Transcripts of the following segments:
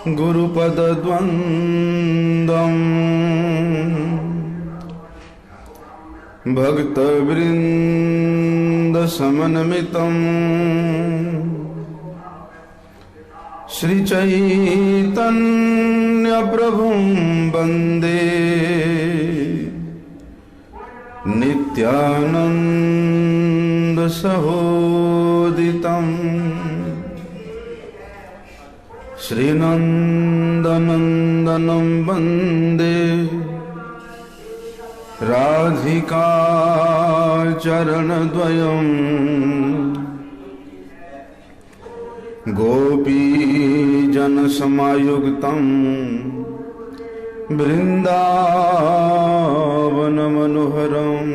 गुरुपदद्वन्द्वम् भक्तवृन्दसमन्वितम् श्रीचैतन्यप्रभुं वन्दे नित्यानन्दसहोदितम् श्रीनन्दनन्दनं वन्दे राधिका चरणद्वयम् गोपीजनसमायुक्तं बृन्दावनमनोहरम्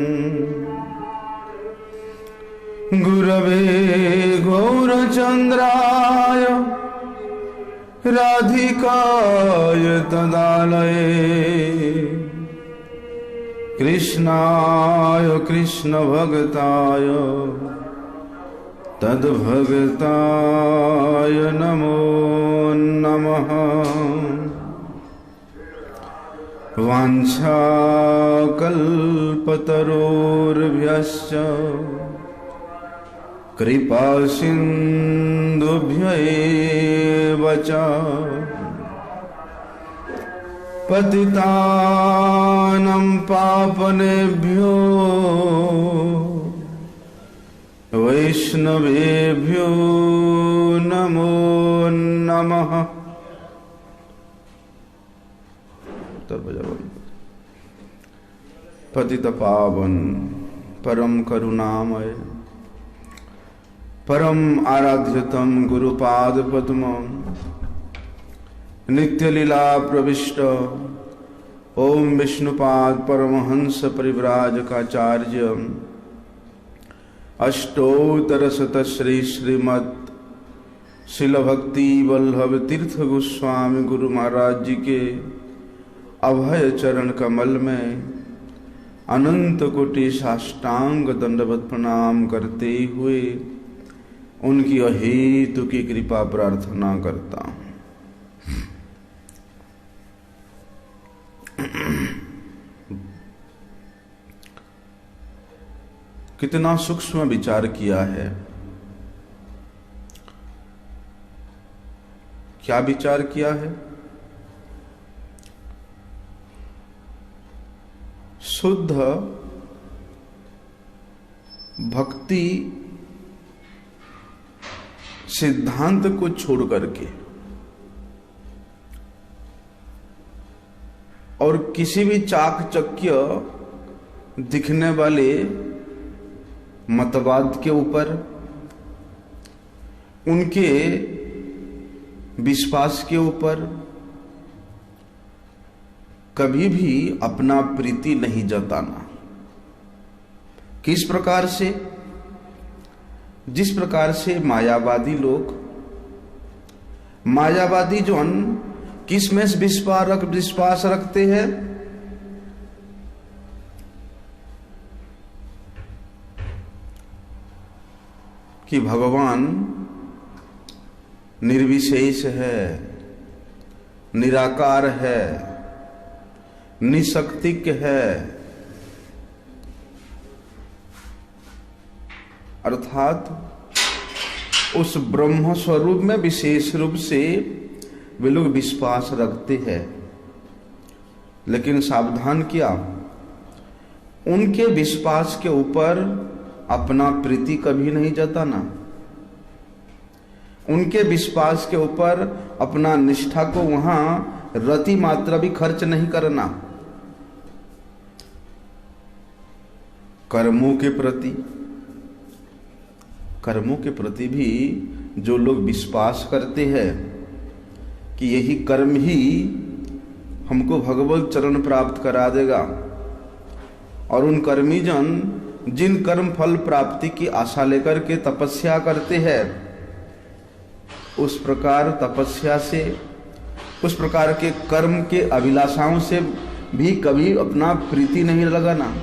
गुरवे गौरचन्द्राय राधिकाय तदालये कृष्णाय कृष्णभक्ताय तद्भक्ताय नमो नमः। वाञ्छाकल्पतरोर्भ्यश्च कृपासिन्धुभ्य एव च पतितानं पावनेभ्यो वैष्णवेभ्यो नमो नमः। पतित पावन परम करुणामय परम आराध्यतम गुरुपाद पद्मं नित्य लीला प्रविष्ट ओम विष्णुपाद परमहंस परिव्राजकाचार्य अष्टोत्तर श्री श्रीमद् शिल भक्ति वल्लभ तीर्थ गोस्वामी गुरु महाराज जी के अभय चरण कमल में अनंत कोटि साष्टांग दंडवत प्रणाम करते हुए उनकी अहेतु की कृपा प्रार्थना करता हूं। कितना सूक्ष्म विचार किया है, क्या विचार किया है। शुद्ध भक्ति सिद्धांत को छोड़ करके और किसी भी चाकचक्य दिखने वाले मतवाद के ऊपर, उनके विश्वास के ऊपर कभी भी अपना प्रीति नहीं जताना। किस प्रकार से? जिस प्रकार से मायावादी जोन किस में विश्वास रखते हैं? कि भगवान निर्विशेष है, निराकार है, निशक्तिक है, अर्थात उस ब्रह्म स्वरूप में विशेष रूप से वे लोग विश्वास रखते हैं। लेकिन सावधान किया, उनके विश्वास के ऊपर अपना प्रीति कभी नहीं जताना, उनके विश्वास के ऊपर अपना निष्ठा को वहां रति मात्रा भी खर्च नहीं करना। कर्मों के प्रति भी जो लोग विश्वास करते हैं कि यही कर्म ही हमको भगवत चरण प्राप्त करा देगा, और उन कर्मी जन जिन कर्म फल प्राप्ति की आशा लेकर के तपस्या करते हैं, उस प्रकार तपस्या से, उस प्रकार के कर्म के अभिलाषाओं से भी कभी अपना प्रीति नहीं लगाना।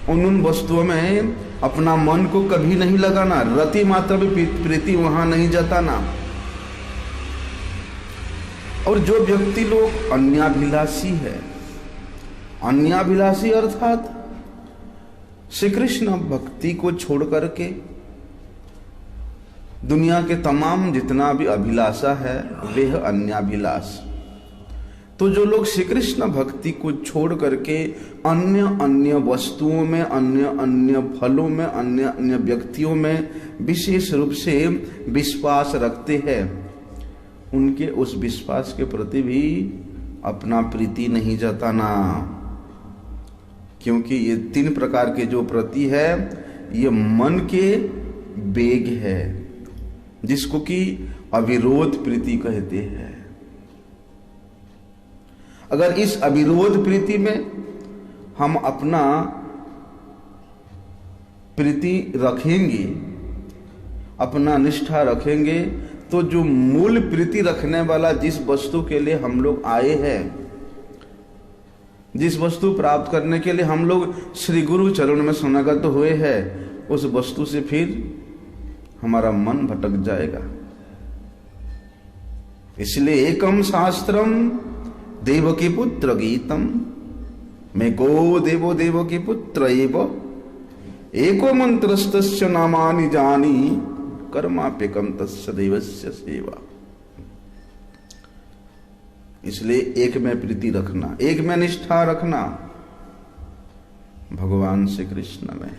उन वस्तुओं में अपना मन को कभी नहीं लगाना, रति मात्र भी प्रीति वहां नहीं जताना। और जो व्यक्ति लोग अन्याभिलाषी है, अन्याभिलाषी अर्थात श्री कृष्ण भक्ति को छोड़ करके दुनिया के तमाम जितना भी अभिलाषा है वह अन्याभिलाष। तो जो लोग श्री कृष्ण भक्ति को छोड़ करके अन्य अन्य वस्तुओं में, अन्य अन्य फलों में, अन्य अन्य व्यक्तियों में विशेष रूप से विश्वास रखते हैं, उनके उस विश्वास के प्रति भी अपना प्रीति नहीं जताना, क्योंकि ये 3 प्रकार के जो प्रति है ये मन के वेग है, जिसको कि अविरोध प्रीति कहते हैं। अगर इस अविरोध प्रीति में हम अपना प्रीति रखेंगे, अपना निष्ठा रखेंगे, तो जो मूल प्रीति रखने वाला जिस वस्तु के लिए हम लोग आए हैं, जिस वस्तु प्राप्त करने के लिए हम लोग श्री गुरु चरण में शरणागत हुए हैं, उस वस्तु से फिर हमारा मन भटक जाएगा। इसलिए एकम शास्त्रम देवकी पुत्र गीतम, मैं गो देवो देवकी पुत्र एव एको मंत्रस्तस्य नामानि जानी कर्माप्यकम तस्य देवस्य सेवा। इसलिए एक में प्रीति रखना, एक में निष्ठा रखना भगवान श्री कृष्ण में,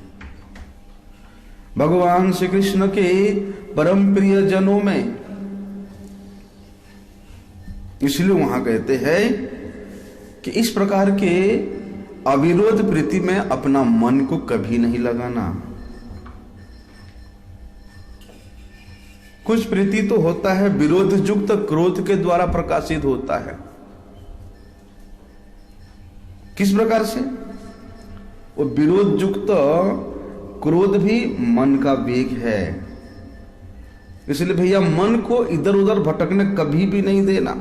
भगवान श्री कृष्ण के परम प्रिय जनों में। इसलिए वहां कहते हैं कि इस प्रकार के अविरोध प्रीति में अपना मन को कभी नहीं लगाना। कुछ प्रीति तो होता है विरोध युक्त क्रोध के द्वारा प्रकाशित होता है। किस प्रकार से? वो विरोध युक्त क्रोध भी मन का वेग है। इसलिए भैया मन को इधर उधर भटकने कभी भी नहीं देना,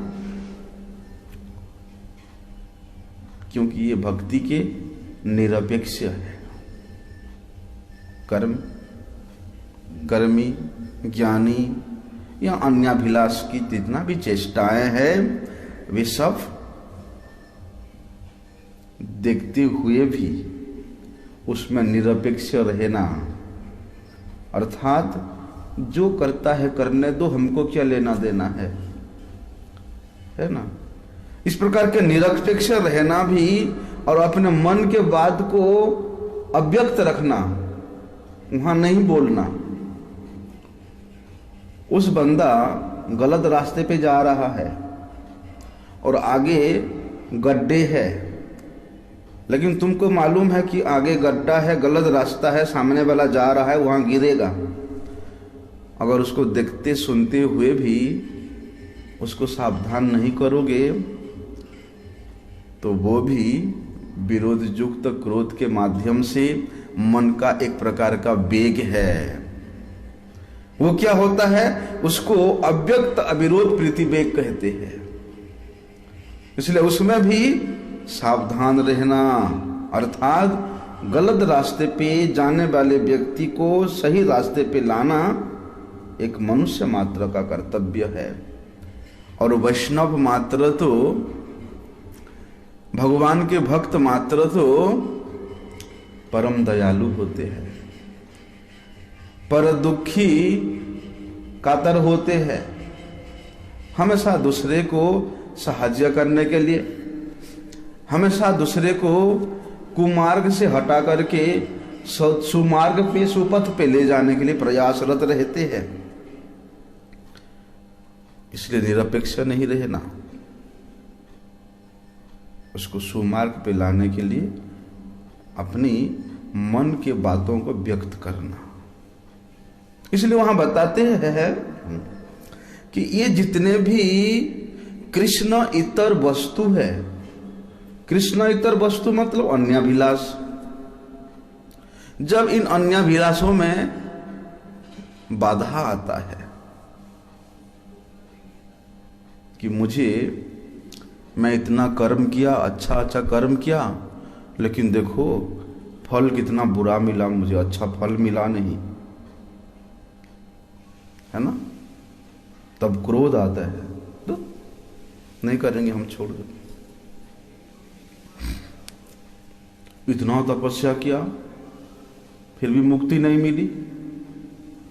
क्योंकि ये भक्ति के निरपेक्ष है। कर्म, कर्मी, ज्ञानी या अन्याभिलाष की जितना भी चेष्टाएं हैं वे सब देखते हुए भी उसमें निरपेक्ष रहना, अर्थात जो करता है करने दो, हमको क्या लेना देना है ना। इस प्रकार के निरपेक्ष रहना भी और अपने मन के बात को अव्यक्त रखना, वहां नहीं बोलना। उस बंदा गलत रास्ते पे जा रहा है और आगे गड्ढे है, लेकिन तुमको मालूम है कि आगे गड्ढा है, गलत रास्ता है, सामने वाला जा रहा है, वहां गिरेगा। अगर उसको देखते सुनते हुए भी उसको सावधान नहीं करोगे तो वो भी विरोध युक्त क्रोध के माध्यम से मन का एक प्रकार का वेग है। वो क्या होता है? उसको अव्यक्त अविरोध प्रीति वेग कहते हैं। इसलिए उसमें भी सावधान रहना, अर्थात गलत रास्ते पे जाने वाले व्यक्ति को सही रास्ते पे लाना एक मनुष्य मात्र का कर्तव्य है। और वैष्णव मात्र तो, भगवान के भक्त मात्र तो परम दयालु होते हैं, पर दुखी कातर होते हैं। हमेशा दूसरे को सहायता करने के लिए, हमेशा दूसरे को कुमार्ग से हटा करके सुमार्ग पे, सुपथ पे ले जाने के लिए प्रयासरत रहते हैं। इसलिए निरपेक्ष नहीं रहना, उसको सुमार्ग पे लाने के लिए अपनी मन के बातों को व्यक्त करना। इसलिए वहां बताते हैं कि ये जितने भी कृष्ण इतर वस्तु है, कृष्ण इतर वस्तु मतलब अन्याभिलाष, जब इन अन्याभिलाषों में बाधा आता है कि मैं इतना कर्म किया, अच्छा अच्छा कर्म किया, लेकिन देखो फल कितना बुरा मिला, मुझे अच्छा फल मिला नहीं, है ना, तब क्रोध आता है। तो नहीं करेंगे, हम छोड़ देंगे। इतना तपस्या किया फिर भी मुक्ति नहीं मिली,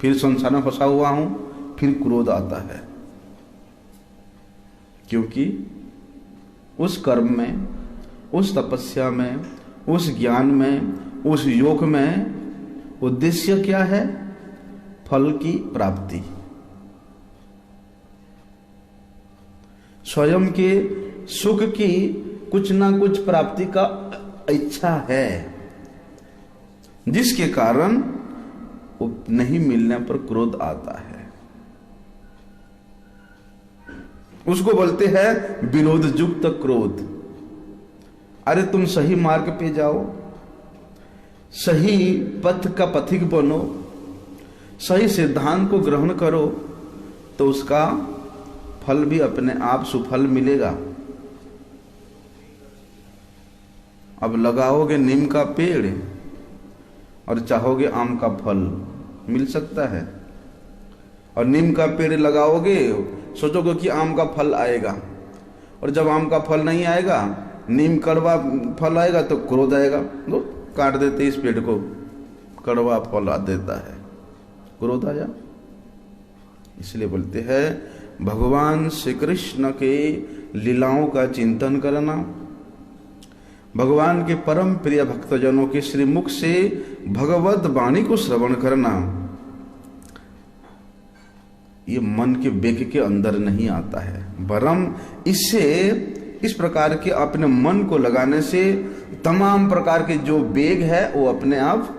फिर संसार में फंसा हुआ हूं, फिर क्रोध आता है। क्योंकि उस कर्म में, उस तपस्या में, उस ज्ञान में, उस योग में उद्देश्य क्या है? फल की प्राप्ति। स्वयं के सुख की कुछ ना कुछ प्राप्ति का इच्छा है, जिसके कारण वो नहीं मिलने पर क्रोध आता है। उसको बोलते हैं विरोध युक्त क्रोध। अरे तुम सही मार्ग पे जाओ, सही पथ का पथिक बनो, सही सिद्धांत को ग्रहण करो, तो उसका फल भी अपने आप सुफल मिलेगा। अब लगाओगे नीम का पेड़ और चाहोगे आम का फल, मिल सकता है? और नीम का पेड़ लगाओगे, सोचोगे कि आम का फल आएगा, और जब आम का फल नहीं आएगा, नीम कड़वा फल आएगा तो क्रोध आएगा, तो काट देते इस पेड़ को, कड़वा फल आ देता है, क्रोध आया। इसलिए बोलते हैं भगवान श्री कृष्ण के लीलाओं का चिंतन करना, भगवान के परम प्रिय भक्तजनों के श्रीमुख से भगवत वाणी को श्रवण करना, ये मन के वेग के अंदर नहीं आता है, वरम इससे, इस प्रकार के अपने मन को लगाने से तमाम प्रकार के जो वेग है वो अपने आप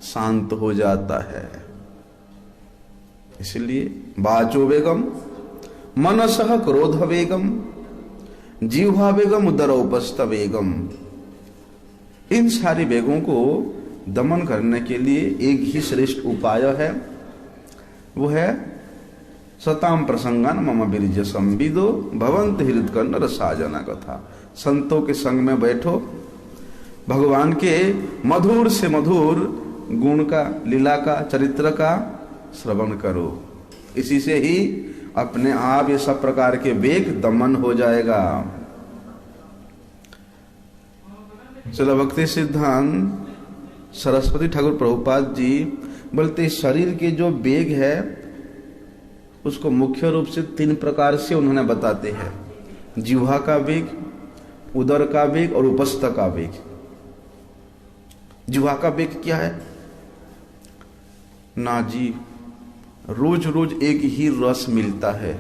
शांत हो जाता है। इसलिए वाचो वेगम, मनसः क्रोध वेगम, जीवा वेगम, उदरोपस्थ वेगम, इन सारी वेगों को दमन करने के लिए एक ही श्रेष्ठ उपाय है, वो है सताम प्रसंगान मम बीर्ज संविदो भवंत हृदकर्ण रसाजना कथा। संतों के संग में बैठो, भगवान के मधुर से मधुर गुण का, लीला का, चरित्र का श्रवण करो। इसी से ही अपने आप ये सब प्रकार के वेग दमन हो जाएगा। चलो, भक्ति सिद्धांत सरस्वती ठाकुर प्रभुपाद जी बोलते शरीर के जो वेग है उसको मुख्य रूप से 3 प्रकार से उन्होंने बताते हैं, जिह्वा का वेग, उदर का वेग और उपस्थ का वेग। जिह्वा का वेग क्या है? ना जी, रोज रोज एक ही रस मिलता है,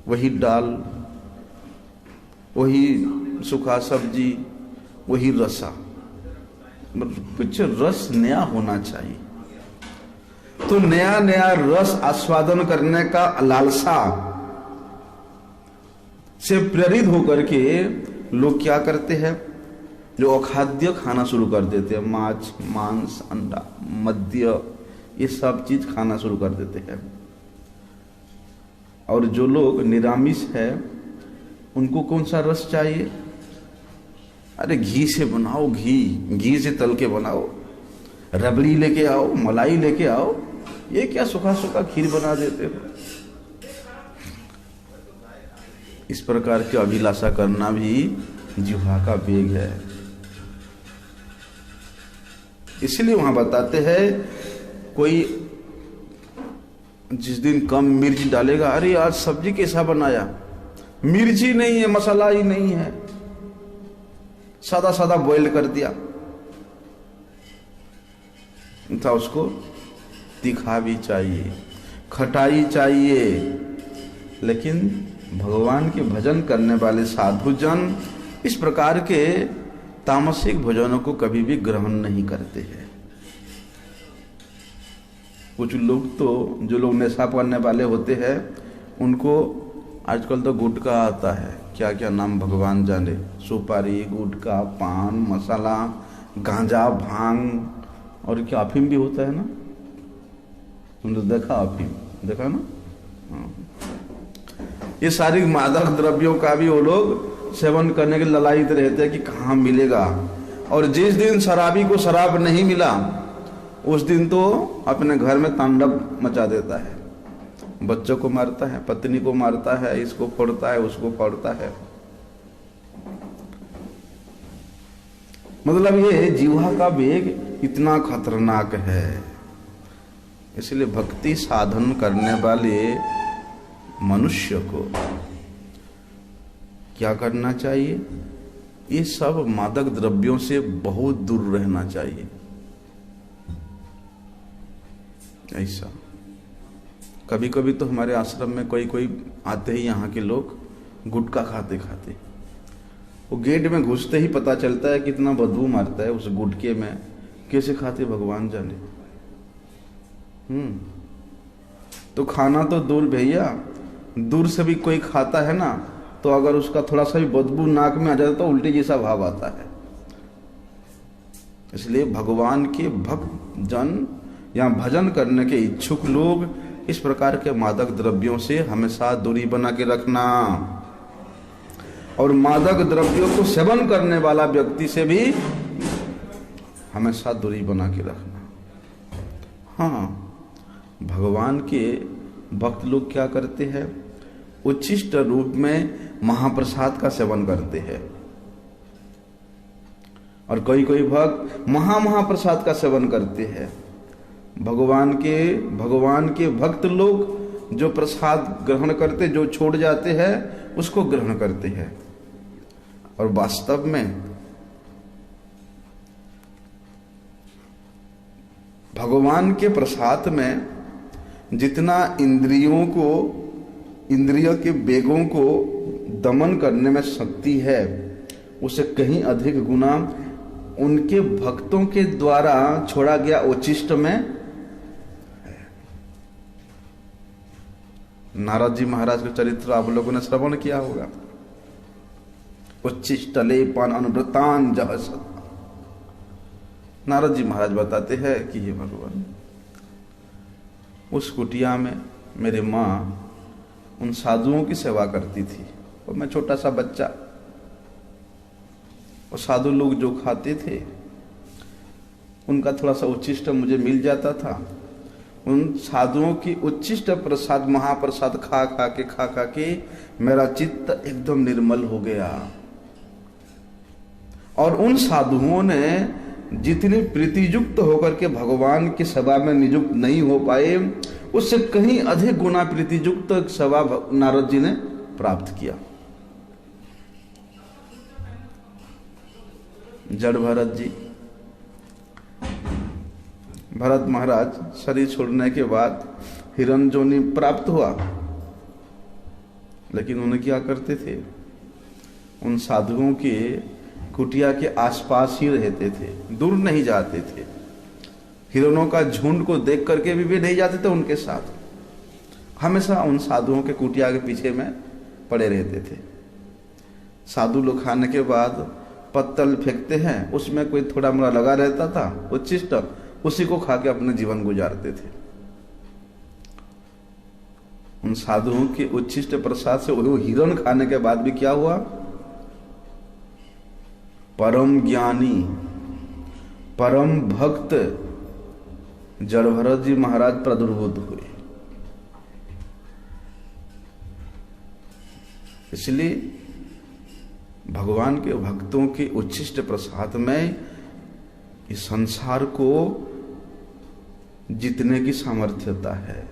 वही दाल, वही सूखा सब्जी, वही रसा, कुछ रस नया होना चाहिए। तो नया नया रस आस्वादन करने का लालसा से प्रेरित होकर के लोग क्या करते हैं, जो अखाद्य खाना शुरू कर देते हैं, मांस, मांस, अंडा, मद्य, ये सब चीज खाना शुरू कर देते हैं। और जो लोग निरामिष है उनको कौन सा रस चाहिए? अरे घी से बनाओ, घी से तल के बनाओ, रबड़ी लेके आओ, मलाई लेके आओ, ये क्या सूखा सूखा खीर बना देते हो? इस प्रकार की अभिलाषा करना भी जिह्वा का वेग है। इसलिए वहां बताते हैं, कोई जिस दिन कम मिर्च डालेगा, अरे आज सब्जी कैसा बनाया, मिर्ची नहीं है, मसाला ही नहीं है, सादा सादा बॉयल कर दिया था। उसको तीखा भी चाहिए, खटाई चाहिए। लेकिन भगवान के भजन करने वाले साधु जन इस प्रकार के तामसिक भोजनों को कभी भी ग्रहण नहीं करते हैं। कुछ लोग तो, जो लोग नशा करने वाले होते हैं, उनको आजकल तो गुटखा आता है, क्या क्या नाम भगवान जाने, सुपारी, गुटखा, पान मसाला, गांजा, भांग, और क्या अफीम भी होता है ना, तुमने देखा? अफीम देखा ना? हाँ। ये सारी मादक द्रव्यों का भी वो लोग सेवन करने के ललायित रहते हैं कि कहाँ मिलेगा। और जिस दिन शराबी को शराब नहीं मिला, उस दिन तो अपने घर में तांडव मचा देता है, बच्चों को मारता है, पत्नी को मारता है, इसको फोड़ता है, उसको फोड़ता है। मतलब ये जीवा का वेग इतना खतरनाक है। इसलिए भक्ति साधन करने वाले मनुष्य को क्या करना चाहिए? ये सब मादक द्रव्यों से बहुत दूर रहना चाहिए। ऐसा कभी कभी तो हमारे आश्रम में कोई आते ही यहाँ के लोग गुटखा खाते खाते, वो गेट में घुसते ही पता चलता है कितना बदबू मारता है उस गुटके में, कैसे खाते भगवान जाने। तो खाना तो दूर भैया, दूर से भी कोई खाता है ना, तो अगर उसका थोड़ा सा भी बदबू नाक में आ जाता तो उल्टी जैसा भाव आता है। इसलिए भगवान के भक्त जन या भजन करने के इच्छुक लोग इस प्रकार के मादक द्रव्यों से हमेशा दूरी बना के रखना, और मादक द्रव्यों को सेवन करने वाला व्यक्ति से भी हमेशा दूरी बना के रखना। हाँ, भगवान के भक्त लोग क्या करते हैं? उच्छिष्ट रूप में महाप्रसाद का सेवन करते हैं, और कोई भक्त महाप्रसाद का सेवन करते हैं। भगवान के भक्त लोग जो प्रसाद ग्रहण करते, जो छोड़ जाते हैं उसको ग्रहण करते हैं। और वास्तव में भगवान के प्रसाद में जितना इंद्रियों के वेगों को दमन करने में शक्ति है, उसे कहीं अधिक गुना उनके भक्तों के द्वारा छोड़ा गया उच्छिष्ट में है। नारद जी महाराज का चरित्र आप लोगों ने श्रवण किया होगा। उच्छिष्ट लेपन अनुव्रतान जहस। नारद जी महाराज बताते हैं कि हे भगवान, उस कुटिया में मेरी माँ उन साधुओं की सेवा करती थी, और मैं छोटा सा बच्चा, और साधु लोग जो खाते थे उनका थोड़ा सा उच्छिष्ट मुझे मिल जाता था। उन साधुओं की उच्छिष्ट प्रसाद, महाप्रसाद खा खा के मेरा चित्त एकदम निर्मल हो गया। और उन साधुओं ने जितनी प्रीतियुक्त होकर के भगवान की सेवा में नियुक्त नहीं हो पाए, उससे कहीं अधिक गुना प्रीतियुक्त सेवा नारद जी ने प्राप्त किया। जड़ भरत महाराज शरीर छोड़ने के बाद हिरण जोनी प्राप्त हुआ, लेकिन उन्हें क्या करते थे? उन साधुओं के कुटिया के आसपास ही रहते थे, दूर नहीं जाते थे। हिरणों का झुंड को देख करके भी नहीं जाते थे उनके साथ, हमेशा उन साधुओं के कुटिया के पीछे में पड़े रहते थे। साधु लोग खाने के बाद पत्तल फेंकते हैं, उसमें कोई थोड़ा मोड़ा लगा रहता था उच्छिष्ट, उसी को खा के अपने जीवन गुजारते थे। उन साधुओं के उच्छिष्ट प्रसाद से वो हिरण खाने के बाद भी क्या हुआ? परम ज्ञानी, परम भक्त जड़भरत जी महाराज प्रादुर्भूत हुए। इसलिए भगवान के भक्तों के उच्छिष्ट प्रसाद में इस संसार को जीतने की सामर्थ्यता है।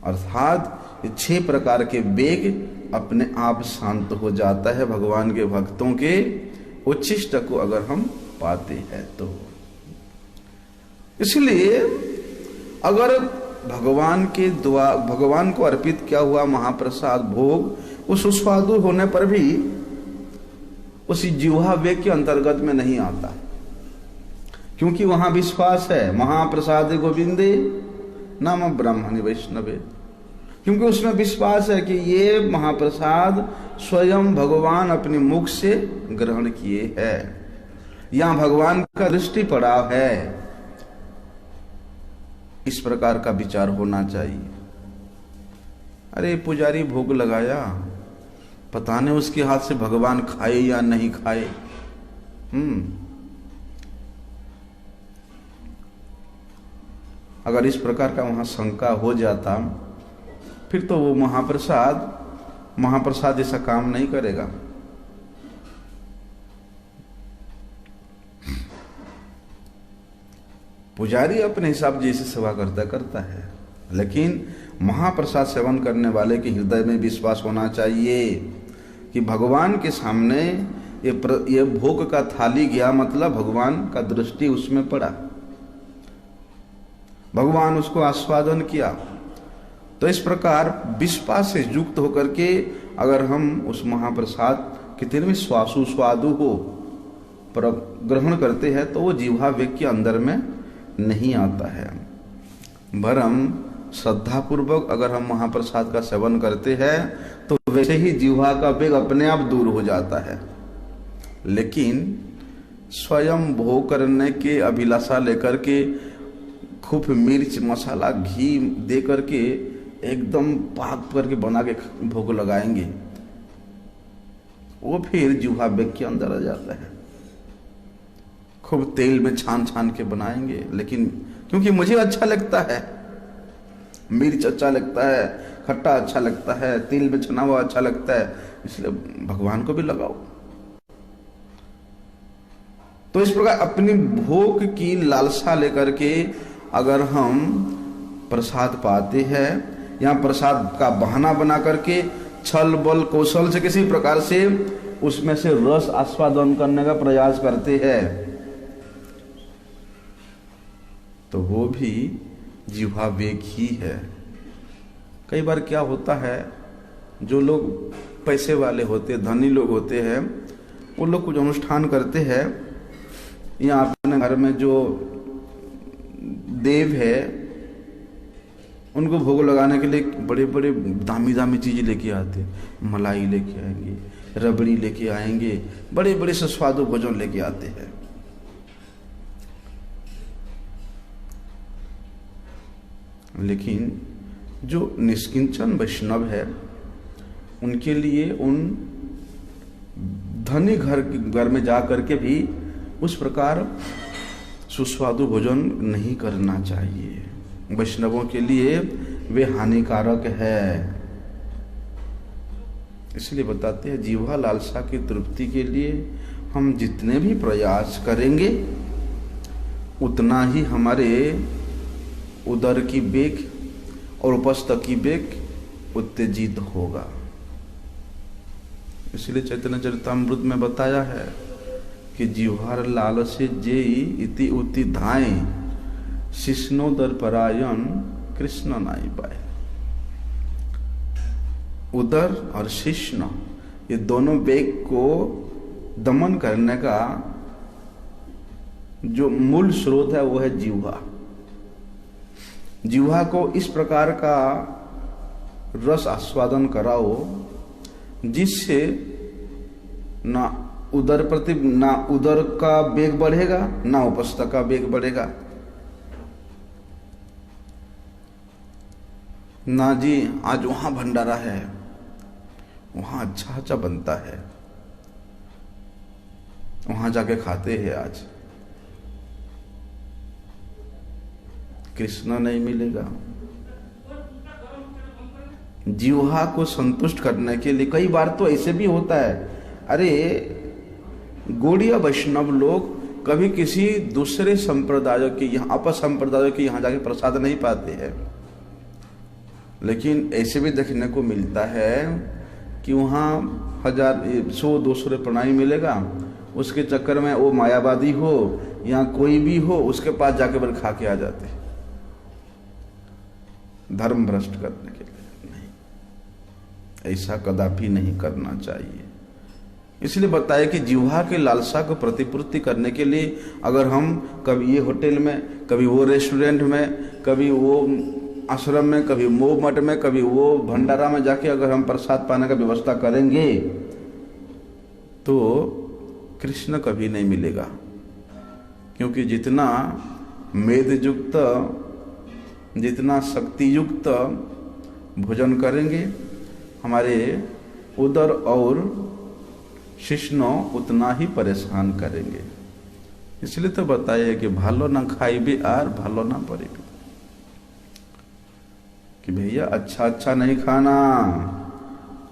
अर्थात 6 प्रकार के वेग अपने आप शांत हो जाता है भगवान के भक्तों के उच्छिष्ट को अगर हम पाते हैं तो। इसलिए अगर भगवान को अर्पित किया हुआ महाप्रसाद भोग उस सुस्वादु होने पर भी उसी जिह्वा वेग के अंतर्गत में नहीं आता, क्योंकि वहां विश्वास है महाप्रसाद गोविंदे नाम ब्राह्मणी वैष्णवे, क्योंकि उसमें विश्वास है कि ये महाप्रसाद स्वयं भगवान अपने मुख से ग्रहण किए हैं, यहां भगवान का दृष्टि पड़ाव है। इस प्रकार का विचार होना चाहिए। अरे पुजारी भोग लगाया, पता नहीं उसके हाथ से भगवान खाए या नहीं खाए। अगर इस प्रकार का वहां शंका हो जाता फिर तो वो महाप्रसाद जैसा काम नहीं करेगा। पुजारी अपने हिसाब जैसे सेवा करता है, लेकिन महाप्रसाद सेवन करने वाले के हृदय में विश्वास होना चाहिए कि भगवान के सामने ये भोग का थाली गया, मतलब भगवान का दृष्टि उसमें पड़ा, भगवान उसको आस्वादन किया। तो इस प्रकार विश्वास से युक्त होकर के अगर हम उस महाप्रसाद कितने भी स्वादु हो पर ग्रहण करते हैं तो वो जिह्वा वेग के अंदर में नहीं आता है। वरम श्रद्धापूर्वक अगर हम महाप्रसाद का सेवन करते हैं तो वैसे ही जिह्वा का वेग अपने आप दूर हो जाता है। लेकिन स्वयं भोग करने के अभिलाषा लेकर के खूब मिर्च मसाला घी दे करके एकदम पाक करके बना के भोग लगाएंगे, वो फिर जिह्वा वेग के अंदर आ जाता है। खूब तेल में छान के बनाएंगे, लेकिन क्योंकि मुझे अच्छा लगता है, मिर्च अच्छा लगता है, खट्टा अच्छा लगता है, तेल में छना हुआ अच्छा लगता है, इसलिए भगवान को भी लगाओ। तो इस प्रकार अपनी भोग की लालसा लेकर के अगर हम प्रसाद पाते हैं या प्रसाद का बहाना बना करके छल बल कौशल से किसी प्रकार से उसमें से रस आस्वादन करने का प्रयास करते हैं, तो वो भी जिह्वा वेग ही है। कई बार क्या होता है, जो लोग पैसे वाले होते, धनी लोग होते हैं, वो लोग कुछ अनुष्ठान करते हैं या अपने घर में जो देव है उनको भोग लगाने के लिए बड़े बड़े दामी दामी चीजें लेके आते, मलाई लेके आएंगे, रबड़ी लेके आएंगे, बड़े बड़े सुस्वादु भोजन लेके आते हैं। लेकिन जो निष्किंचन वैष्णव है उनके लिए उन धनी घर में जा करके भी उस प्रकार सुस्वादु भोजन नहीं करना चाहिए। वैष्णवों के लिए वे हानिकारक है। इसलिए बताते हैं जिह्वा लालसा की तृप्ति के लिए हम जितने भी प्रयास करेंगे उतना ही हमारे उदर की वेग और उपस्थ की वेग उत्तेजित होगा। इसलिए चैतन्य चरितामृत में बताया है कि जिह्वार लाल से जेई इति उति धाय शिष्णोदर परायण कृष्ण नाई पाए। उदर और शिष्ण ये दोनों वेग को दमन करने का जो मूल स्रोत है वो है जिह्वा। जिह्वा को इस प्रकार का रस आस्वादन कराओ जिससे ना उदर का वेग बढ़ेगा ना उपस्थ का वेग बढ़ेगा। ना जी आज वहां भंडारा है, वहां अच्छा बनता है, वहां जाके खाते हैं, आज कृष्ण नहीं मिलेगा। जिह्वा को संतुष्ट करने के लिए कई बार तो ऐसे भी होता है, अरे गौड़ीय वैष्णव लोग कभी किसी दूसरे संप्रदायों के यहाँ अपर संप्रदायों के यहाँ जाके प्रसाद नहीं पाते हैं, लेकिन ऐसे भी देखने को मिलता है कि वहाँ 100-200 प्रणामी मिलेगा, उसके चक्कर में वो मायावादी हो या कोई भी हो उसके पास जाके बल खा के आ जाते हैं धर्म भ्रष्ट करने के लिए। नहीं, ऐसा कदापि नहीं करना चाहिए। इसलिए बताया कि जिह्वा के लालसा को प्रतिपूर्ति करने के लिए अगर हम कभी ये होटल में, कभी वो रेस्टोरेंट में, कभी वो आश्रम में, कभी वो मठ में, कभी वो भंडारा में जाके अगर हम प्रसाद पाने का व्यवस्था करेंगे तो कृष्ण कभी नहीं मिलेगा। क्योंकि जितना मेद युक्त, जितना शक्ति युक्त भोजन करेंगे हमारे उदर और शिष्ण उतना ही परेशान करेंगे। इसलिए तो बताया कि भालो ना खाइबे और भालो ना पड़ेबे। कि भैया अच्छा अच्छा नहीं खाना,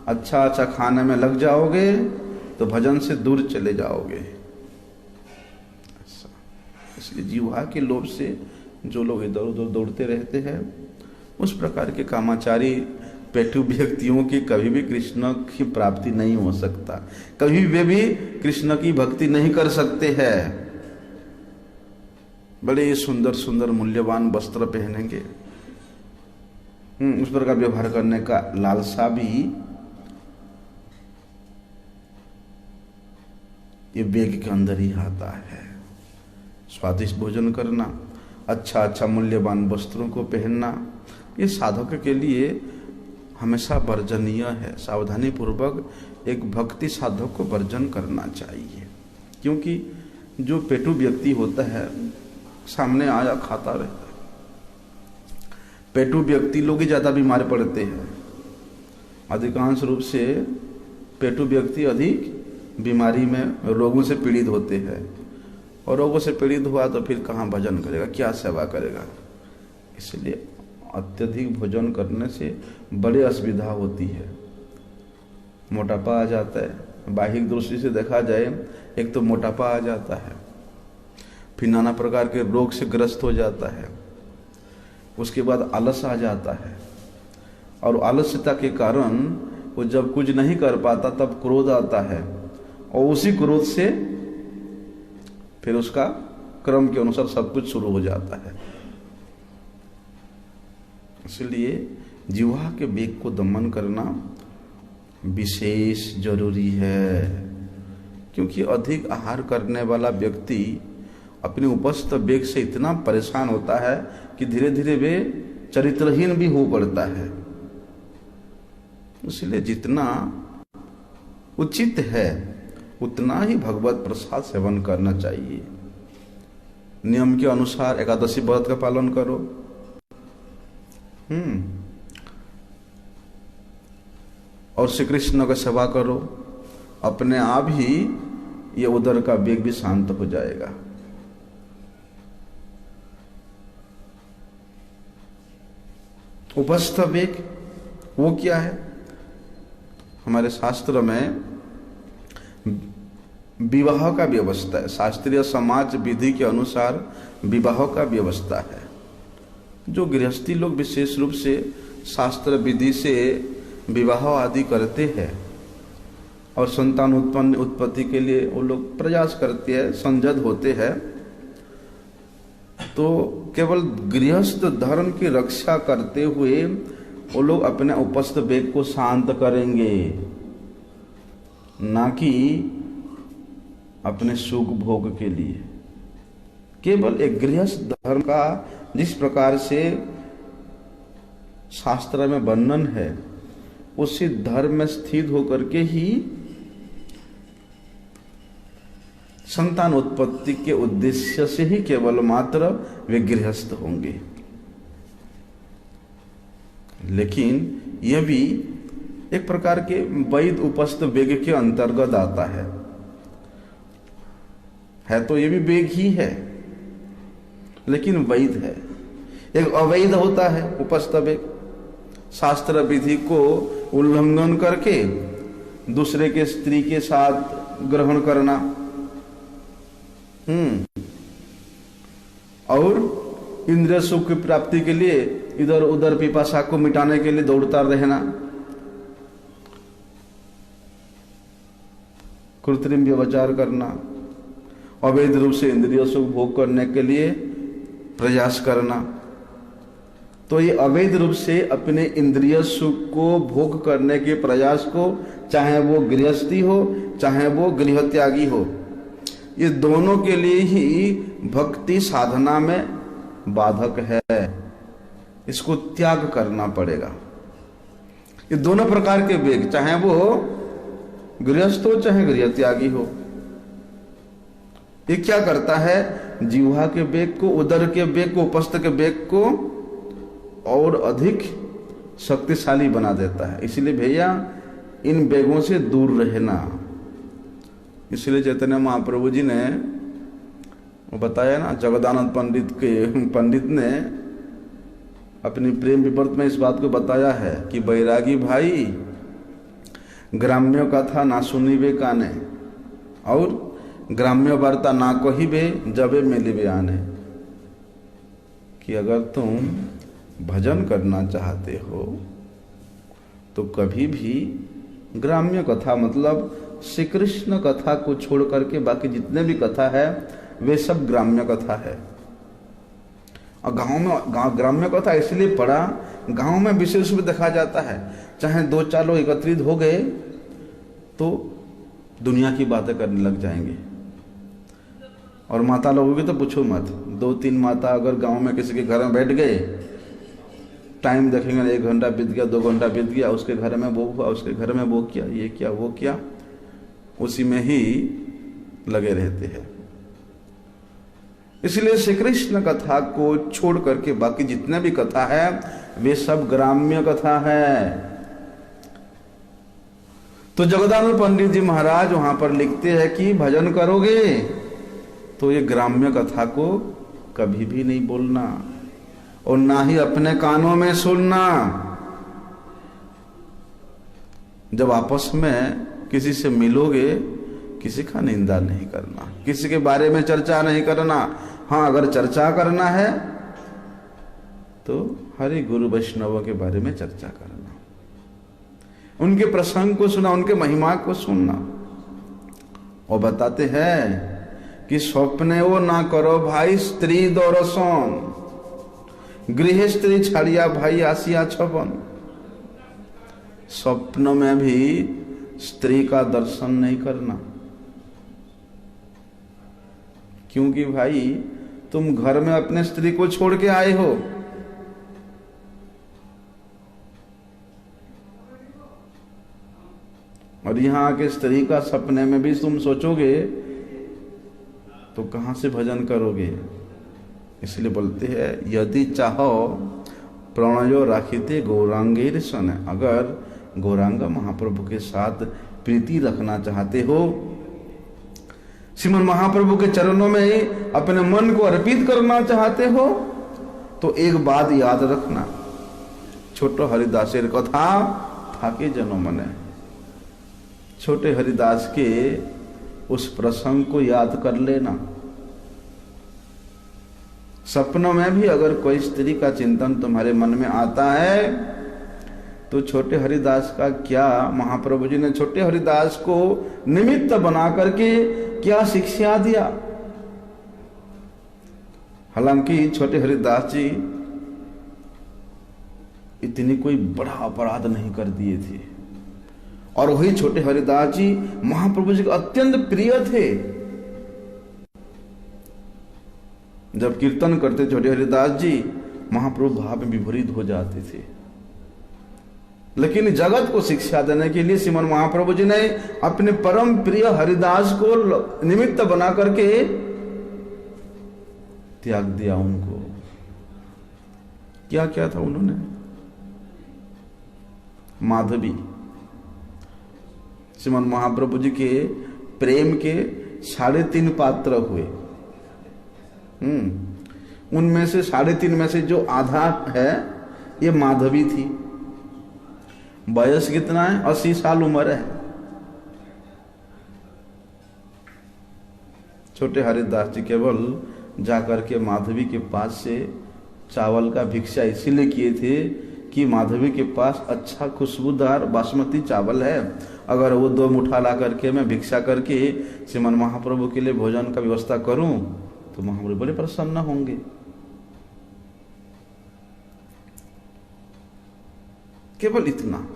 अच्छा अच्छा खाने में लग जाओगे तो भजन से दूर चले जाओगे। इसलिए जीवा के लोभ से जो लोग इधर उधर दौड़ते रहते हैं, उस प्रकार के कामाचारी पेटू व्यक्तियों की कभी भी कृष्ण की प्राप्ति नहीं हो सकता, कभी वे भी कृष्ण की भक्ति नहीं कर सकते हैं। बड़े सुंदर सुंदर मूल्यवान वस्त्र पहनेंगे, उस प्रकार व्यवहार करने का लालसा भी ये वेग के अंदर ही आता है। स्वादिष्ट भोजन करना, अच्छा अच्छा मूल्यवान वस्त्रों को पहनना, ये साधक के लिए हमेशा वर्जनीय है। सावधानी पूर्वक एक भक्ति साधक को वर्जन करना चाहिए, क्योंकि जो पेटू व्यक्ति होता है सामने आया खाता रहता है। पेटू व्यक्ति लोग ही ज्यादा बीमार पड़ते हैं। अधिकांश रूप से पेटू व्यक्ति अधिक बीमारी में रोगों से पीड़ित होते हैं, और रोगों से पीड़ित हुआ तो फिर कहाँ भजन करेगा, क्या सेवा करेगा। इसलिए अत्यधिक भोजन करने से बड़ी असुविधा होती है, मोटापा आ जाता है। बाह्यिक दृष्टि से देखा जाए, एक तो मोटापा आ जाता है, फिर नाना प्रकार के रोग से ग्रस्त हो जाता है, उसके बाद आलस आ जाता है, और आलस्यता के कारण वो जब कुछ नहीं कर पाता तब क्रोध आता है, और उसी क्रोध से फिर उसका क्रम के अनुसार सब कुछ शुरू हो जाता है। इसलिए जिह्वा के वेग को दमन करना विशेष जरूरी है, क्योंकि अधिक आहार करने वाला व्यक्ति अपने उपस्थ वेग से इतना परेशान होता है कि धीरे धीरे वे चरित्रहीन भी हो पड़ता है। इसलिए जितना उचित है उतना ही भगवत प्रसाद सेवन करना चाहिए। नियम के अनुसार एकादशी व्रत का पालन करो, और श्री कृष्ण का सेवा करो, अपने आप ही ये उदर का वेग भी शांत हो जाएगा। उपस्थ वेग वो क्या है? हमारे शास्त्र में विवाह का व्यवस्था है, शास्त्रीय समाज विधि के अनुसार विवाह का व्यवस्था है। जो गृहस्थी लोग विशेष रूप से शास्त्र विधि से विवाह आदि करते हैं और संतान उत्पत्ति के लिए वो लोग प्रयास करते हैं, संजद होते हैं, तो केवल गृहस्थ धर्म की रक्षा करते हुए वो लोग अपने उपस्थ वेग को शांत करेंगे, ना कि अपने सुख भोग के लिए। केवल एक गृहस्थ धर्म का जिस प्रकार से शास्त्र में वर्णन है, उसी धर्म में स्थित होकर के ही संतान उत्पत्ति के उद्देश्य से ही केवल मात्र वे गृहस्थ होंगे। लेकिन यह भी एक प्रकार के वैध उपस्थ वेग के अंतर्गत आता है तो ये भी वेग ही है, लेकिन वैध है। एक अवैध होता है उपस्थ वेग, शास्त्र विधि को उल्लंघन करके दूसरे के स्त्री के साथ ग्रहण करना, और इंद्रिय सुख की प्राप्ति के लिए इधर उधर पिपासा को मिटाने के लिए दौड़ता रहना, कृत्रिम व्यभिचार करना, अवैध रूप से इंद्रिय सुख भोग करने के लिए प्रयास करना। तो ये अवैध रूप से अपने इंद्रिय सुख को भोग करने के प्रयास को, चाहे वो गृहस्थी हो चाहे वो गृह त्यागी हो, ये दोनों के लिए ही भक्ति साधना में बाधक है। इसको त्याग करना पड़ेगा। ये दोनों प्रकार के वेग, चाहे वो गृहस्थ हो चाहे गृह त्यागी हो, ये क्या करता है? जिह्वा के वेग को, उदर के वेग को, उपस्थ के वेग को और अधिक शक्तिशाली बना देता है। इसलिए भैया इन वेगों से दूर रहना। इसलिए चैतन्य महाप्रभु जी ने वो बताया ना, जगदानंद पंडित ने अपनी प्रेम विपर्त में इस बात को बताया है कि बैरागी भाई ग्राम्य कथा ना सुनिबे काने और ग्राम्य वार्ता ना कहिबे जबे मिलिबे आने, कि अगर तुम भजन करना चाहते हो तो कभी भी ग्राम्य कथा मतलब श्री कृष्ण कथा को छोड़ करके बाकी जितने भी कथा है वे सब ग्राम्य कथा है। और ग्राम्य कथा इसलिए पढ़ा, गांव में विशेष में देखा जाता है, चाहे 2-4 लोग एकत्रित हो गए तो दुनिया की बातें करने लग जाएंगे। और माता लोगों की तो पूछो मत, 2-3 माता अगर गांव में किसी के घर में बैठ गए, टाइम देखेंगे 1 घंटा बीत गया, 2 घंटा बीत गया, उसके घर में वो हुआ, उसके घर में वो किया, ये किया, वो किया, उसी में ही लगे रहते हैं। इसलिए श्री कृष्ण कथा को छोड़ करके बाकी जितने भी कथा है वे सब ग्राम्य कथा है। तो जगदानंद पंडित जी महाराज वहां पर लिखते हैं कि भजन करोगे तो ये ग्राम्य कथा को कभी भी नहीं बोलना और ना ही अपने कानों में सुनना। जब आपस में किसी से मिलोगे किसी का निंदा नहीं करना, किसी के बारे में चर्चा नहीं करना। हाँ, अगर चर्चा करना है तो हरि गुरु वैष्णवों के बारे में चर्चा करना, उनके प्रसंग को सुना, उनके महिमा को सुनना। और बताते हैं कि स्वप्ने वो ना करो भाई स्त्री दौरसोन, गृह स्त्री छाड़िया भाई आसिया छपन। स्वप्न में भी स्त्री का दर्शन नहीं करना, क्योंकि भाई तुम घर में अपने स्त्री को छोड़ के आए हो। और यहां आके स्त्री का सपने में भी तुम सोचोगे तो कहां से भजन करोगे। इसलिए बोलते हैं यदि चाहो प्रणयो राखिते गौरांगेर सन, अगर गौरांग महाप्रभु के साथ प्रीति रखना चाहते हो, श्रीमन महाप्रभु के चरणों में अपने मन को अर्पित करना चाहते हो, तो एक बात याद रखना, छोटो हरिदासेर कथा थाके जनो मने। छोटे हरिदास के उस प्रसंग को याद कर लेना। सपनों में भी अगर कोई स्त्री का चिंतन तुम्हारे मन में आता है तो छोटे हरिदास का क्या, महाप्रभु जी ने छोटे हरिदास को निमित्त बना करके क्या शिक्षा दिया। हालांकि छोटे हरिदास जी इतनी कोई बड़ा अपराध नहीं कर दिए थे, और वही छोटे हरिदास जी महाप्रभु जी के अत्यंत प्रिय थे। जब कीर्तन करते छोटे हरिदास जी, महाप्रभु भाव में विभोरित हो जाते थे। लेकिन जगत को शिक्षा देने के लिए श्रीमन महाप्रभु जी ने अपने परम प्रिय हरिदास को निमित्त बना करके त्याग दिया उनको। क्या क्या था उन्होंने? माधवी, श्रीमन महाप्रभु जी के प्रेम के 3.5 पात्र हुए। उनमें से 3.5 में से जो आधा है ये माधवी थी। वयस कितना है? 80 साल उम्र है। छोटे हरिदास जी केवल जाकर के माधवी के पास से चावल का भिक्षा इसीलिए किए थे कि माधवी के पास अच्छा खुशबूदार बासमती चावल है, अगर वो 2 मुठा ला करके मैं भिक्षा करके श्रीमन महाप्रभु के लिए भोजन का व्यवस्था करूं तो महाप्रभु बड़े प्रसन्न होंगे। केवल इतना।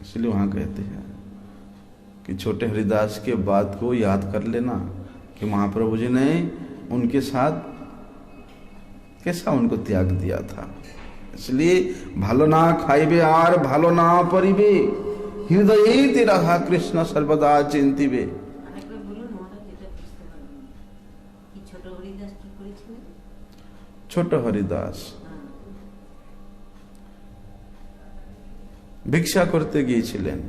इसलिए वहां कहते हैं कि छोटे हरिदास के बात को याद कर लेना कि महाप्रभु जी ने उनके साथ कैसा उनको त्याग दिया था। इसलिए भालो ना खाइबे आर भालो ना परिबे, हृदय तेरा कृष्ण सर्वदा चिंतिबे। ছোট হরিদাস ভিক্ষা করতে গিয়েছিলেন।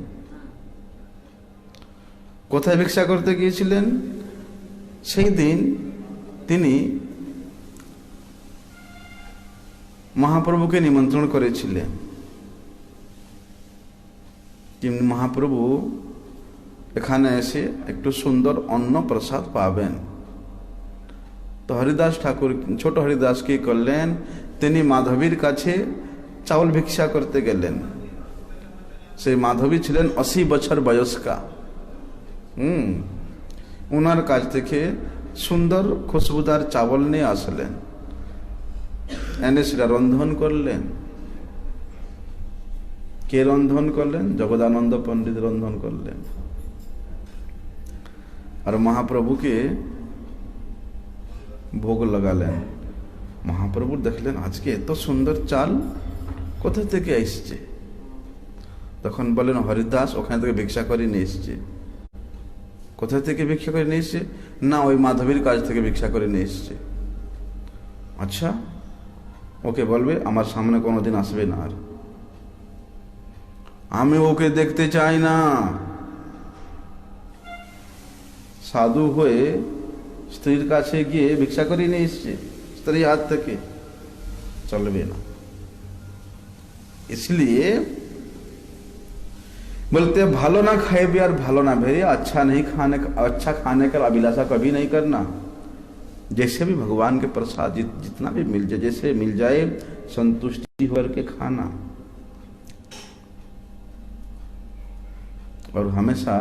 কোথায় ভিক্ষা করতে গিয়েছিলেন? সেই দিন তিনি महाप्रभु के निमंत्रण करेছিলেন कि महाप्रभु এখানে এসে একটু সুন্দর অন্ন প্রসাদ পাবেন। তো হরিদাস ঠাকুর, ছোট হরিদাস কি করলেন, তিনি মাধবীর কাছে চাউল ভিক্ষা করতে গেলেন। সেই মাধবী ছিলেন 80 বছর বয়স্কা। ওনার কাছ থেকে সুন্দর খুশবুদার চাवल নিয়ে আসলেন, এনে সেটা রন্ধন করলেন। কে রন্ধন করলেন? জগদানন্দ পণ্ডিত রন্ধন করলেন। আর মহাপ্রভুকে ভোগ লাগালেন। মহাপ্রভু দেখলেন আজকে এত সুন্দর চাল কোথা থেকে এসছে। তখন বলেন হরিদাস ওখান থেকে ভিক্ষা করে নিয়ে এসছে। কোথা থেকে ভিক্ষা করে নিয়ে এসছে? না, ওই মাধবীর কাছ থেকে ভিক্ষা করে নিয়ে এসছে। আচ্ছা, ওকে বলবে আমার সামনে কোনোদিন আসবে না, আর আমি ওকে দেখতে চাই না। সাধু হয়ে স্ত্রীর কাছে গিয়ে ভিক্ষা করে নিয়ে এসছে স্ত্রীর হাত থেকে, চলবে না। इसलिए बोलते भालो ना खाए भी और भालो ना भेरे, अच्छा खाने का अभिलाषा कभी नहीं करना। जैसे भी भगवान के प्रसाद जितना भी मिल जाए, जैसे मिल जाए संतुष्टि होकर के खाना। और हमेशा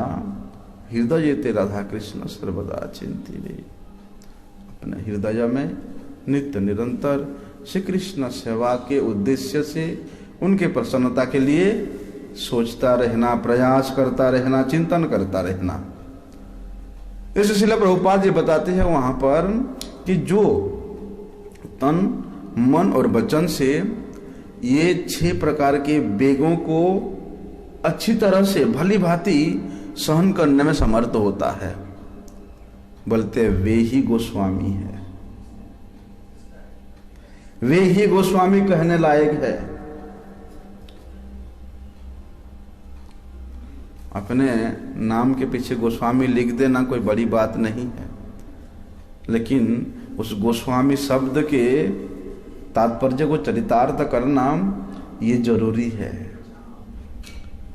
हृदय जेते राधा कृष्ण सर्वदा चिंती रे, अपने हृदय में नित्य निरंतर श्री कृष्ण सेवा के उद्देश्य से उनके प्रसन्नता के लिए सोचता रहना, प्रयास करता रहना, चिंतन करता रहना। इस श्रील प्रभुपाद जी बताते हैं वहां पर कि जो तन मन और वचन से ये 6 प्रकार के वेगों को अच्छी तरह से भली भांति सहन करने में समर्थ होता है, बोलते वे ही गोस्वामी है। वे ही गोस्वामी कहने लायक है। अपने नाम के पीछे गोस्वामी लिख देना कोई बड़ी बात नहीं है, लेकिन उस गोस्वामी शब्द के तात्पर्य को चरितार्थ करना ये जरूरी है।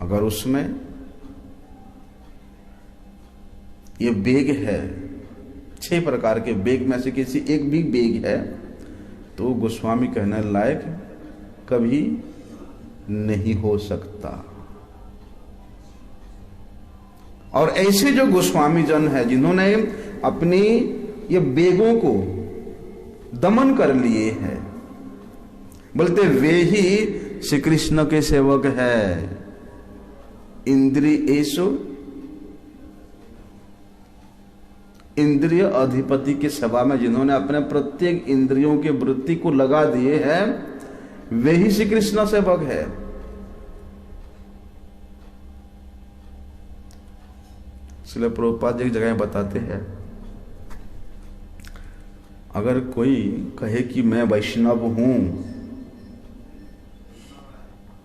अगर उसमें ये वेग है, 6 प्रकार के वेग में से किसी एक भी वेग है, तो गोस्वामी कहने लायक कभी नहीं हो सकता। और ऐसे जो गोस्वामी जन है जिन्होंने अपनी ये वेगों को दमन कर लिए हैं, बोलते वे ही श्री कृष्ण के सेवक है। इंद्रिय अधिपति की सेवा में जिन्होंने अपने प्रत्येक इंद्रियों के वृत्ति को लगा दिए हैं, वे ही श्री कृष्ण सेवक है। श्रील प्रभुपाद जी एक जगह बताते हैं, अगर कोई कहे कि मैं वैष्णव हूं,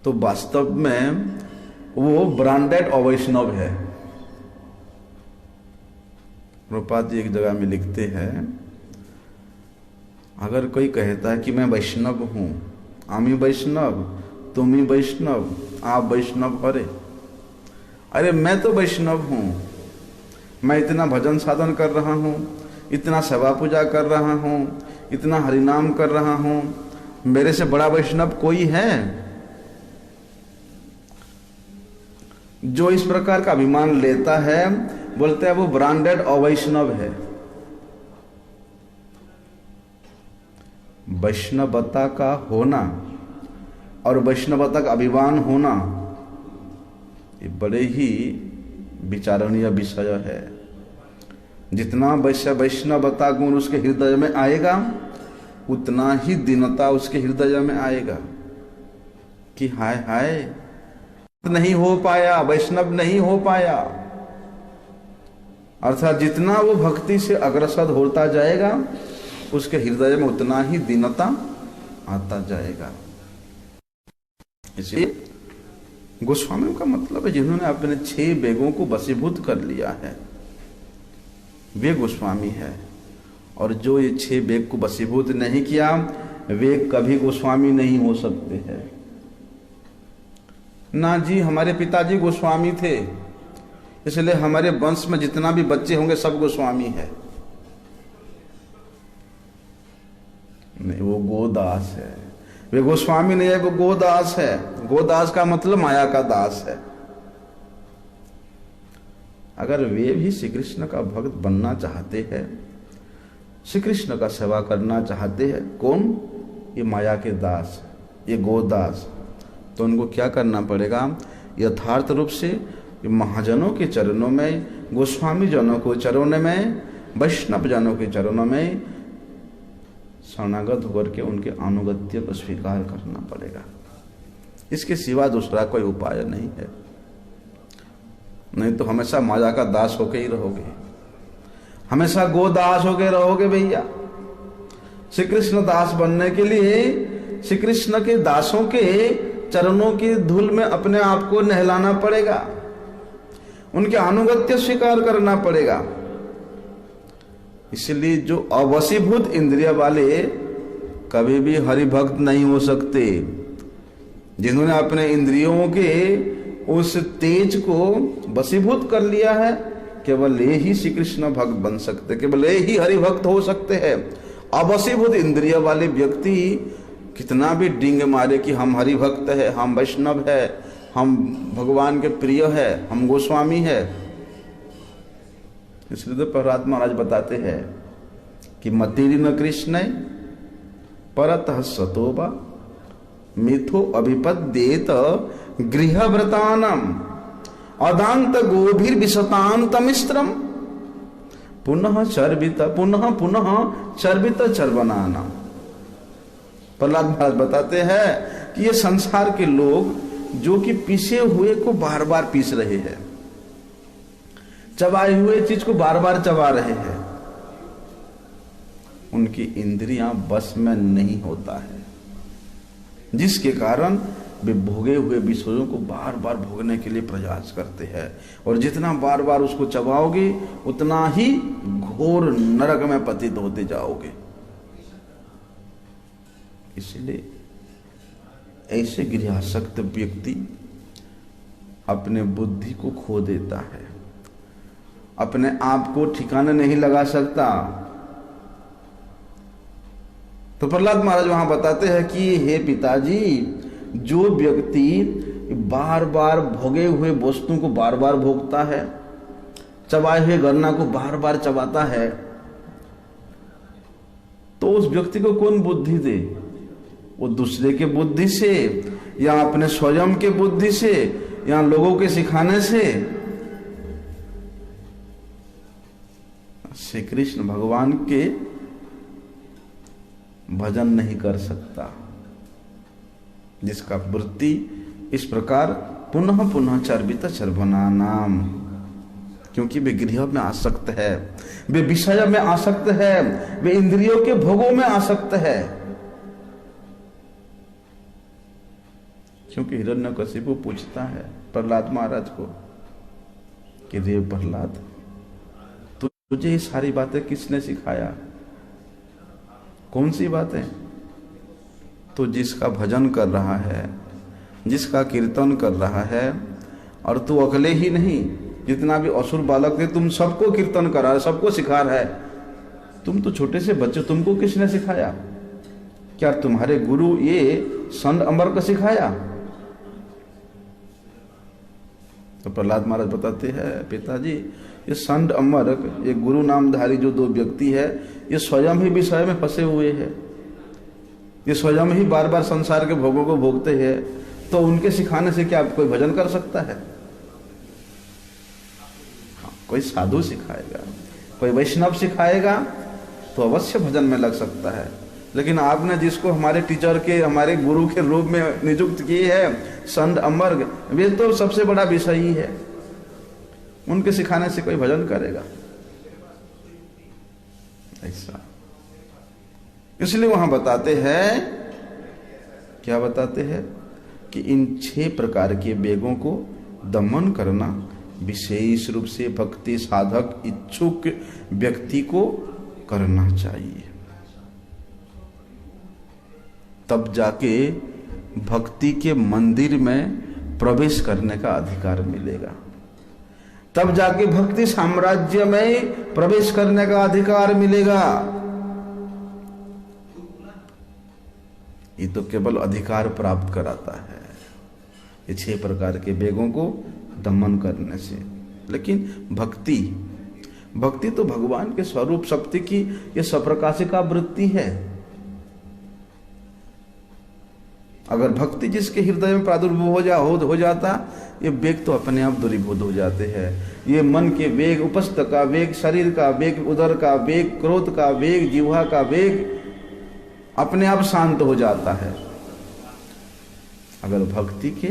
तो वास्तव में वो ब्रांडेड अवैष्णव है। प्रभुपाद जी एक जगह में लिखते हैं, अगर कोई कहता है कि मैं वैष्णव हूं, आमी वैष्णव, तुमी वैष्णव, आप वैष्णव, अरे मैं तो वैष्णव हूं, मैं इतना भजन साधन कर रहा हूं, इतना सेवा पूजा कर रहा हूं, इतना हरिनाम कर रहा हूं, मेरे से बड़ा वैष्णव कोई है? जो इस प्रकार का अभिमान लेता है, बोलते हैं वो ब्रांडेड अवैष्णव है। वैष्णवता का होना और वैष्णवता का अभिमान होना ये बड़े ही विचारणीय विषय है। जितना वैष्णवता गुण उसके हृदय में आएगा, उतना ही दीनता उसके हृदय में आएगा कि हाय हाय नहीं हो पाया, वैष्णव नहीं हो पाया। अर्थात जितना वो भक्ति से अग्रसर होता जाएगा, उसके हृदय में उतना ही दीनता आता जाएगा। इसलिए गोस्वामी का मतलब है जिन्होंने अपने 6 वेगों को वशीभूत कर लिया है, वे गोस्वामी है। और जो ये 6 वेग को वशीभूत नहीं किया, वे कभी गोस्वामी नहीं हो सकते हैं। ना जी, हमारे पिताजी गोस्वामी थे, इसलिए हमारे वंश में जितना भी बच्चे होंगे सब गोस्वामी है। नहीं, वो गोदास है। वे गोस्वामी नहीं है, वो गोदास है। गोदास का मतलब माया का दास है। अगर वे भी श्री कृष्ण का भक्त बनना चाहते हैं, श्री कृष्ण का सेवा करना चाहते हैं, कौन? ये माया के दास, ये गोदास, तो उनको क्या करना पड़ेगा? यथार्थ रूप से महाजनों के चरणों में, गोस्वामी जनों को चरणों में, वैष्णव जनों के चरणों में शरणागत होकर के उनके अनुगत्य को स्वीकार करना पड़ेगा। इसके सिवा दूसरा कोई उपाय नहीं है। नहीं तो हमेशा माया का दास होके ही रहोगे, हमेशा गोदास होके रहोगे भैया। श्री कृष्ण दास बनने के लिए श्री कृष्ण के दासों के चरणों की धूल में अपने आप को नहलाना पड़ेगा, उनके अनुगत्य स्वीकार करना पड़ेगा। इसलिए जो अवशीभूत इंद्रिय वाले कभी भी हरिभक्त नहीं हो सकते। जिन्होंने अपने इंद्रियों के उस तेज को वशीभूत कर लिया है, केवल ये ही श्री कृष्ण भक्त बन सकते, केवल ये ही हरिभक्त हो सकते हैं। अवशीभूत इंद्रिय वाले व्यक्ति कितना भी डींग मारे कि हम हरिभक्त है, हम वैष्णव है, हम भगवान के प्रिय है, हम गोस्वामी है, इसलिए तो प्रहलाद महाराज बताते हैं कि मतिरिन कृष्ण परतः सतोबा मिथो अभिपद्येत गृहव्रतानाम अदांत गोभीर विशतांतमिश्रम पुनः चर्वित पुनः पुनः चर्वित चर्वनाना। प्रहलाद महाराज बताते हैं कि ये संसार के लोग जो कि पीसे हुए को बार बार पीस रहे हैं, चबाए हुए चीज को बार बार चबा रहे हैं, उनकी इंद्रियां बस में नहीं होता है, जिसके कारण वे भोगे हुए विषयों को बार बार भोगने के लिए प्रयास करते हैं। और जितना बार बार उसको चबाओगे उतना ही घोर नरक में पतित होते जाओगे। इसलिए ऐसे गृहासक्त व्यक्ति अपने बुद्धि को खो देता है, अपने आप को ठिकाने नहीं लगा सकता। तो प्रहलाद महाराज वहां बताते हैं कि हे पिताजी, जो व्यक्ति बार बार भोगे हुए वस्तुओं को बार बार भोगता है, चबाए हुए गन्ना को बार बार चबाता है, तो उस व्यक्ति को कौन बुद्धि दे? वो दूसरे के बुद्धि से या अपने स्वयं के बुद्धि से या लोगों के सिखाने से? श्री कृष्ण भगवान के भजन नहीं कर सकता, जिसका वृत्ति इस प्रकार पुनः पुनः चर्वित चर्वना नाम, क्योंकि वे गृह में आसक्त है, वे विषय में आसक्त है, वे इंद्रियों के भोगों में आसक्त है। क्योंकि हिरण्यकशिपु पूछता है प्रहलाद महाराज को कि रे प्रहलाद, तुझे ये सारी बातें किसने सिखाया? कौन सी बातें? तो जिसका भजन कर रहा है, जिसका कीर्तन कर रहा है, और तू अकेले ही नहीं, जितना भी असुर बालक थे तुम सबको कीर्तन करा है, सबको सिखा रहा है। तुम तो छोटे से बच्चे, तुमको किसने सिखाया? क्या तुम्हारे गुरु ये संड अमर को सिखाया? तो प्रहलाद महाराज बताते हैं पिताजी, ये संड अमर, ये गुरु नामधारी जो दो व्यक्ति है, ये स्वयं ही विषय में फंसे हुए हैं, ये स्वयं ही बार बार संसार के भोगों को भोगते हैं, तो उनके सिखाने से क्या कोई भजन कर सकता है? हाँ, कोई साधु सिखाएगा, कोई वैष्णव सिखाएगा तो अवश्य भजन में लग सकता है। लेकिन आपने जिसको हमारे टीचर के, हमारे गुरु के रूप में नियुक्त किए है, संत अमर, वे तो सबसे बड़ा विषय ही है, उनके सिखाने से कोई भजन करेगा? ऐसा। इसलिए वहां बताते हैं, क्या बताते हैं कि इन 6 प्रकार के वेगों को दमन करना विशेष रूप से भक्ति साधक इच्छुक व्यक्ति को करना चाहिए। तब जाके भक्ति के मंदिर में प्रवेश करने का अधिकार मिलेगा, तब जाके भक्ति साम्राज्य में प्रवेश करने का अधिकार मिलेगा। ये तो केवल अधिकार प्राप्त कराता है, ये 6 प्रकार के वेगों को दमन करने से। लेकिन भक्ति तो भगवान के स्वरूप शक्ति की ये सप्रकाशिका वृत्ति है। अगर भक्ति जिसके हृदय में प्रादुर्भूत हो जाता, ये वेग तो अपने आप दूरीभूत हो जाते हैं। ये मन के वेग, उपस्थ का वेग, शरीर का वेग, उदर का वेग, क्रोध का वेग, जिह्वा का वेग अपने आप शांत हो जाता है अगर भक्ति के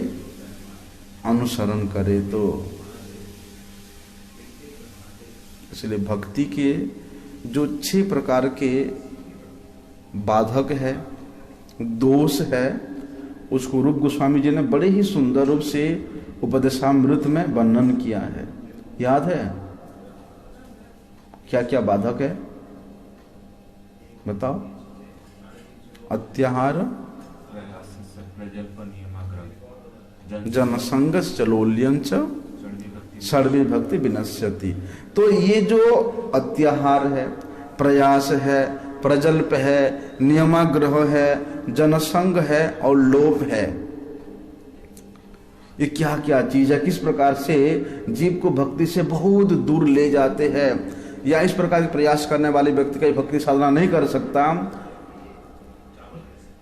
अनुसरण करे तो। इसलिए भक्ति के जो 6 प्रकार के बाधक है, दोष है, उसको रूप गोस्वामी जी ने बड़े ही सुंदर रूप से उपदेशामृत में वर्णन किया है। याद है क्या क्या बाधक है? बताओ। अत्याहार, जनसंगस चलोल्यंच, षड्वी भक्ति विनश्यति। तो ये जो अत्याहार है, प्रयास है, प्रजल्प है, नियमाग्रह है, जनसंग है और लोभ है, ये क्या क्या चीज है, किस प्रकार से जीव को भक्ति से बहुत दूर ले जाते हैं, या इस प्रकार के प्रयास करने वाले व्यक्ति का भक्ति साधना नहीं कर सकता,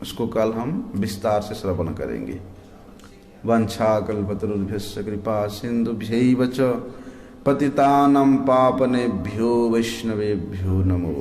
उसको कल हम विस्तार से श्रवण करेंगे। वंशाकल्पतरुभ्यश्च कृपा सिन्धुभ्यैव च पतितानां पावनेभ्यो वैष्णवेभ्यो नमो।